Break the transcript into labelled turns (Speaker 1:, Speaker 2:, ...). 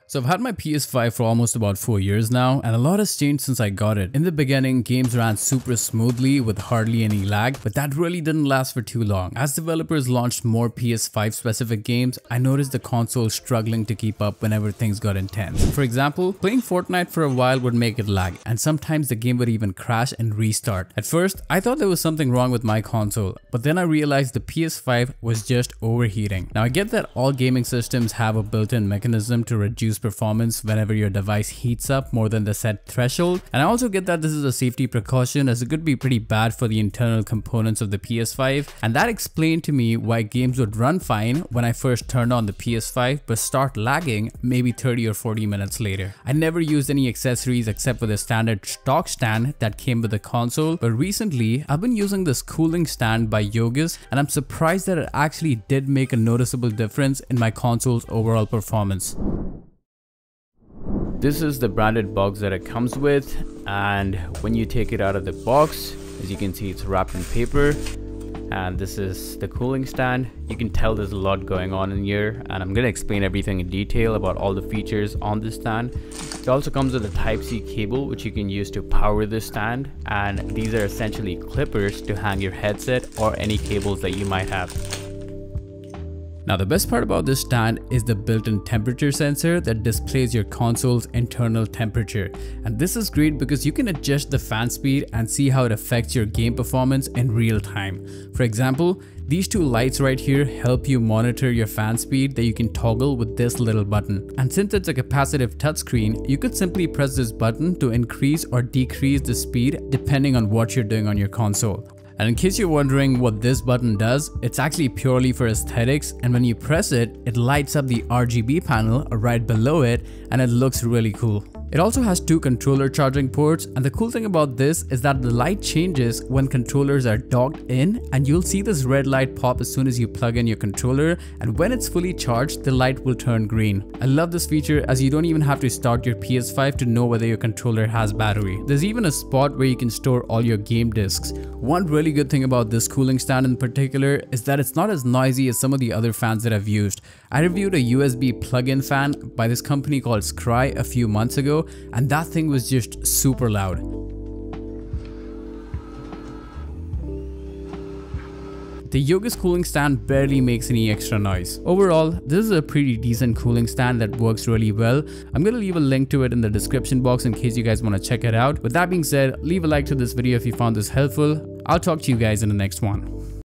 Speaker 1: So I've had my PS5 for almost about 4 years now, and a lot has changed since I got it. In the beginning, games ran super smoothly with hardly any lag, but that really didn't last for too long. As developers launched more PS5 specific games, I noticed the console struggling to keep up whenever things got intense. For example, playing Fortnite for a while would make it lag, and sometimes the game would even crash and restart. At first, I thought there was something wrong with my console, but then I realized the PS5 was just overheating. Now I get that all gaming systems have a built-in mechanism to reduce performance whenever your device heats up more than the set threshold, and I also get that this is a safety precaution as it could be pretty bad for the internal components of the PS5, and that explained to me why games would run fine when I first turned on the PS5 but start lagging maybe 30 or 40 minutes later. I never used any accessories except for the standard stock stand that came with the console, but recently I've been using this cooling stand by Yoges, and I'm surprised that it actually did make a noticeable difference in my console's overall performance. This is the branded box that it comes with, and when you take it out of the box, as you can see, it's wrapped in paper. And this is the cooling stand. You can tell there's a lot going on in here, and I'm gonna explain everything in detail about all the features on this stand. It also comes with a Type-C cable which you can use to power this stand, and these are essentially clippers to hang your headset or any cables that you might have. Now the best part about this stand is the built-in temperature sensor that displays your console's internal temperature, and this is great because you can adjust the fan speed and see how it affects your game performance in real time. For example, these two lights right here help you monitor your fan speed that you can toggle with this little button. And since it's a capacitive touchscreen, you could simply press this button to increase or decrease the speed depending on what you're doing on your console. And in case you're wondering what this button does, it's actually purely for aesthetics, and when you press it, it lights up the RGB panel right below it, and it looks really cool. It also has two controller charging ports, and the cool thing about this is that the light changes when controllers are docked in, and you'll see this red light pop as soon as you plug in your controller, and when it's fully charged, the light will turn green. I love this feature as you don't even have to start your PS5 to know whether your controller has battery. There's even a spot where you can store all your game discs. One really good thing about this cooling stand in particular is that it's not as noisy as some of the other fans that I've used. I reviewed a USB plug-in fan by this company called Scry a few months ago, and that thing was just super loud. The Yoges cooling stand barely makes any extra noise. Overall, this is a pretty decent cooling stand that works really well. I'm gonna leave a link to it in the description box in case you guys want to check it out. With that being said, leave a like to this video if you found this helpful. I'll talk to you guys in the next one.